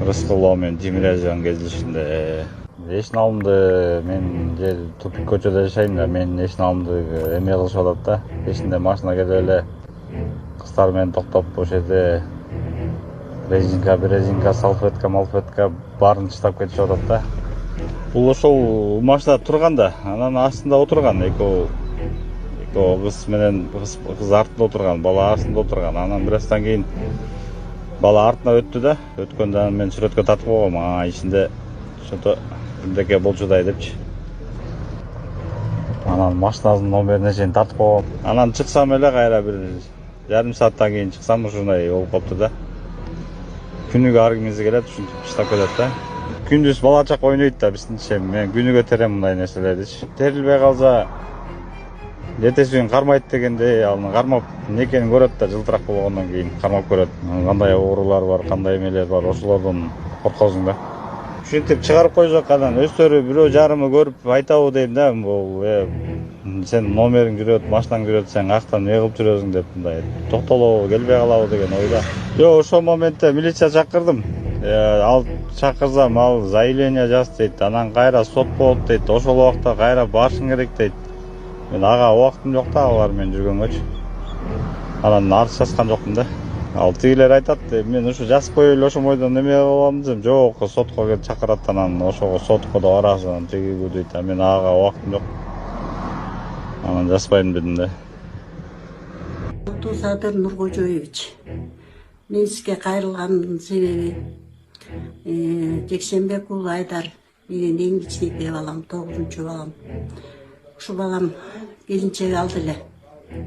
Рыскулов мен Тимирязевдин кездешинде эшин алымды мен тупик көчөдө жашайм да, мен эшин алымды эме кылышып атат да. Эшинде машина келип эле кыздар менен токтоп ошол жерде резинка, салфетка баарын чыштап кетишип атат да. Бул ошол машина турган да, анан астында отурган экөө кыз менен кыз артында отурган, бала астында отурган. Анан бир аздан кийин бала артына өттү да. Өткөндө мен сүрөткө тартып койгом. Ичинде ошонто эмдеке болчудай депчи. Анан машинанын номерине чейин тартып койгом. Анан чыксам эле кайра бир жарым сааттан кийин чыксам ушундай болуп калыптыр да. Күнүгө ар кимиңиз келет, ушинтип иштеп кетет да. Күндүз бала чак ойнойт да, биздинче. Мен күнүгө терем мындай нерселерди. Терилбей калса эртеси күн кармайт дегенде, аны кармап некени көрөт да, жылтырак болгондон кийин кармап көрөт. Кандай оорулар бар, кандай эмелер бар, ошолордон коркосуң да. Ушинтип чыгарып койсок, анан өздөрү бирөө жарымы көрүп айтабы дейм да, бул сен номериң жүрөт, машинаң жүрөт, сен актан эмне кылып жүрөсүң деп мындай токтолобу, келбей калабы деген ойда. Жок, ошол моментте милиция чакырдым. Ал чакырсам, ал заявление жаз дейт, анан кайра сот болот дейт, ошол убакта кайра барышың керек дейт. Мен ага убактым жок да, алар менен жүргөнгөчү. Анан арыз жазган жокмун да. Ал тигилер айтат, мен ушу жазып коюп эле ошол бойдон неме кылам десем, жок, сотко чакырат, анан ошого сотко да барасың, анан тигиби дейт. Мен ага убактым жок. Анан жазбайм дедим да. Садыр Нуркожоевич. Мен сизге кайрылгандын себеби Жексенбек уулу Айдар менин эң кичинекей балам, 9-балам. Ушу балам келинчеги алды эле.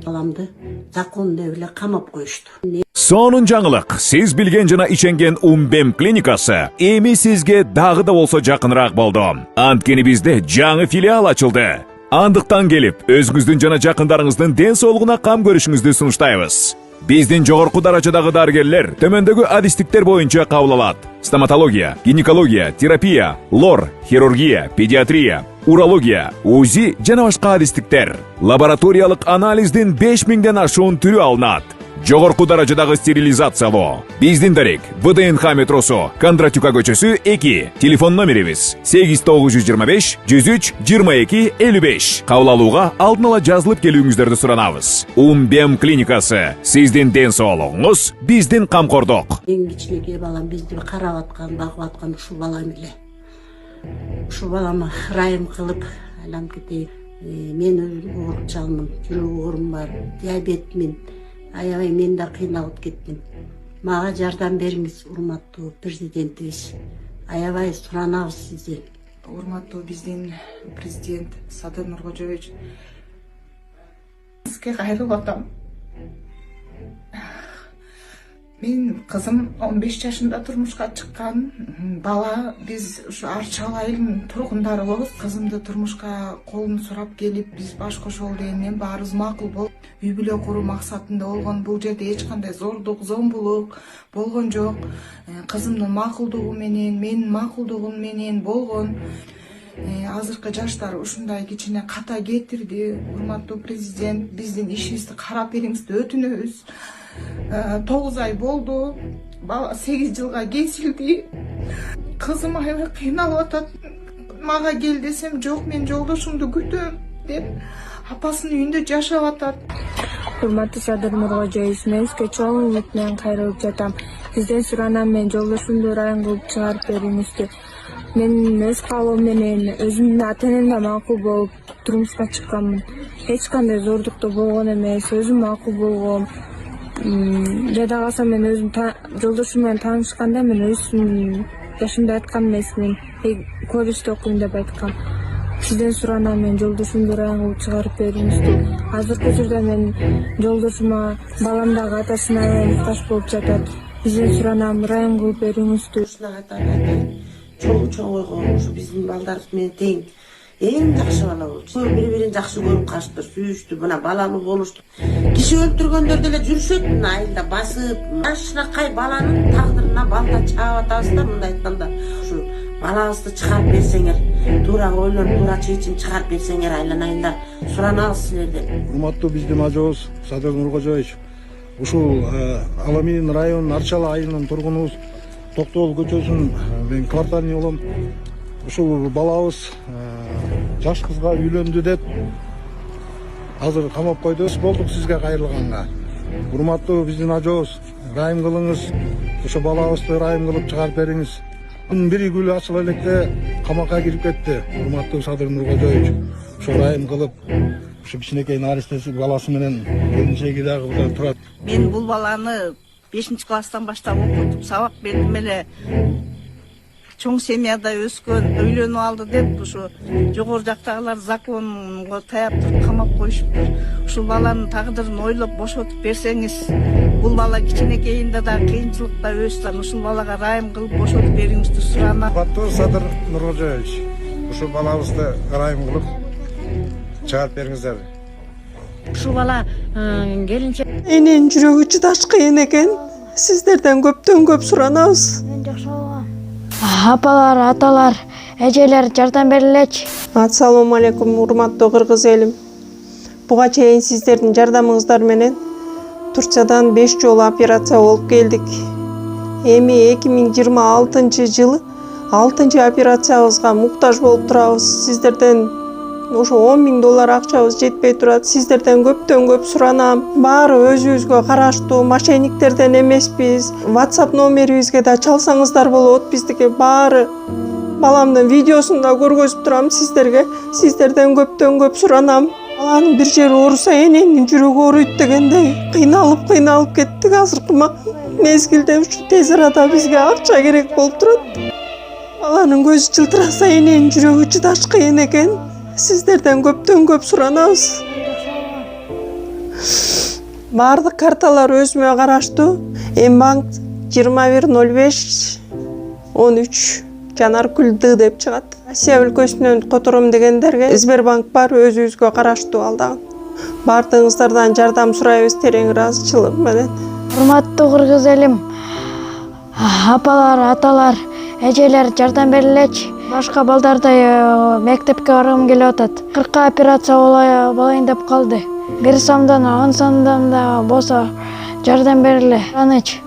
Баламды закон деп эле камап коюшту. Сонун жаңылык, сиз билген жана ишенген Умбем клиникасы эми сизге дагы да болсо жакыныраак болду. Анткени бизде жаңы филиал ачылды. Андыктан келип, өзүңүздүн жана жакындарыңыздын ден соолугуна кам көрүшүңүздү сунуштайбыз. Биздин жогорку даражадагы дарыгерлер төмөндөгү адистиктер боюнча кабыл алат: стоматология, гинекология, терапия, лор, хирургия, педиатрия, урология, УЗИ жана башка адистиктер. Лабораториялык анализдин 5000ден ашуун түрү алынат. Жогорку даражадагы стерилизациялоо. Биздин дарек ВДНХ метросу, Кондратюка көчөсү 2. Телефон номерибиз 8925 103 22 55. Кабыл алууга алдын ала жазылып келүүңүздөрдү суранабыз. Умбем клиникасы. Сиздин ден соолугуңуз биздин камкордук. Эң кичинекей балам бизди карап аткан, багып аткан ушул балам эле. Ушул баламы райым кылып айланып кетейин. Мен өзүм оорукчалмын, жүрөк оорум бар, диабетмин. Аябай мен да кыйналып кеттим. Мага жардам бериңиз, урматтуу президентибиз. Аябай суранабыз сизден. Урматтуу биздин президент Садыр Нуркожоевич, сизге кайрылып атам. Мен кызым 15 жашында турмушка чыккан. Бала биз ушу Арчал айылынын тургундарыбыз. Кызымды турмушка колун сурап келип, биз баш кошолу дегенден баарыбыз макул болуп, үй бүлө куруу максатында болгон. Бул жерде эч кандай зордук, зомбулук болгон жок. Кызымдын макулдугу менен, менин макулдугум менен болгон. Азыркы жаштар ушундай кичине ката кетирди. Урматтуу президент, биздин ишибизди карап бериңиз деп өтүнөбүз. 9 ай болду. Бала 8 жылга кесилди. Кызым аябай кыйналып атат. Мага кел десем, жок, мен жолдошумду күтөм деп апасынын үйүндө жашап атат. Урматтуу Садыр Нуркожоевич, мен сизге чоң үмүт менен кайрылып жатам. Сизден суранам, мен жолдошумду райым кылып чыгарып бериңизди. Мен өз каалоом менен өзүмдүн ата-энем макул болуп турмушка чыкканмын. Эч кандай зордукту болгон эмес, өзүм макул болгом. Жада калса мен өзүм жолдошум менен таанышканда мен өзүм жашымда айткан эмесмин. Колледжде окуйм деп айткам. Сизден суранам, мен жолдошумду райым кылып чыгарып бериңизди. Азыркы учурда мен жолдошума, балам дагы атасына муктаж болуп жатат. Сизден суранам, райым кылып бериңизди. Чоң ойгон ушу биздин балдарыбыз менен тең. Эң жакшы бала болчу. Бири-бирин жакшы көрүп калышты, сүйүштү, мына баламы болушту. Киши өлтүргөндөр деле жүрүшөт, айылда басып. Ашынакай баланын тагдырына балта чаап атабыз да, мындай айтканда. Ушу балабызды чыгарып берсеңер, туура ойлонуп, туура чечим чыгарып берсеңер, айланайындар. Суранабыз силерден. Урматтуу биздин ажообуз Садыр Нуркожоевич, ушул Аламин районунун Арчал айылынын тургунубуз. Токтогул көчөсүн мен квартальный улам. Ушул балабыз жаш кызга үйлөндү деп азыр камап койду. Болдук сизге кайрылганга. Урматтуу биздин ажообуз, ырайым кылыңыз. Ошо балабызды ырайым кылып чыгарып бериңиз. Бири күнү ачыла электе камакка кирип кетти. Урматтуу Садыр Нуркожоевич. Ошо ырайым кылып, ошо кичинекей наристеси баласы менен келинчеги дагы burada турат. Мен бул баланы 5-класстан баштап окутуп, сабак бердим эле. Чоң семьяда өскөн, үйлөнүп алды деп ушу жогору жактагылар законго таяп туруп камап коюшуптур. Ушул баланын тагдырын ойлоп бошотуп берсеңиз, бул бала кичинекейинде да кыйынчылыкта өстү. Ушул балага ырайым кылып бошотуп бериңизди суранам. Урматтуу Садыр Нуркожоевич, ушул балабызды ырайым кылып чыгарып бериңиздер. Ушул бала келинче Эненин жүрөгү чыдаш кыйын экен. Сиздерден көптөн көп суранабыз. Апалар, аталар, эжелер жардам берилечи. Ассалому алейкум, урматтуу кыргыз элим. Буга чейин сиздердин жардамыңыздар менен Турциядан 5 жолу операция болуп келдик. Эми 2026 жылы 6-чы операциябызга муктаж болуп турабыз. Сиздерден ошо $10.000 акчабыз жетпей турат. Сиздерден көптөн көп суранам. Баары өзүбүзгө караштуу, мошенниктерден эмеспиз. WhatsApp номерибизге да чалсаңыздар болот. Биздики баары баламдын видеосун да көргөзүп турам сиздерге. Сиздерден көптөн көп суранам. Баланын бир жери ооруса эненин жүрөгү ооруйт дегендей кыйналып кеттик. Азыркы мезгилде ушу тез арада бизге акча керек болуп турат. Баланын көзү жылтыраса эненин жүрөгү чыдаш кыйын экен. Сиздерден көптөн көп суранабыз. Бардык карталар өзүмө караштуу. Мбанк 210513 Жанаркүл Д деп чыгат. Россия өлкөсүнөн котором дегендерге Сбербанк бар, өзүбүзгө караштуу алдаган. Бардыгыңыздардан жардам сурайбыз терең ыраазычылык менен. Урматтуу кыргыз элим, апалар, аталар, эжелер жардам берилечи. Башка балдардай мектепке баргым келип атат. 40 операция болайын деп калды. 1 сомдон 10 сомдон да болсо жардам бериле. Аныч.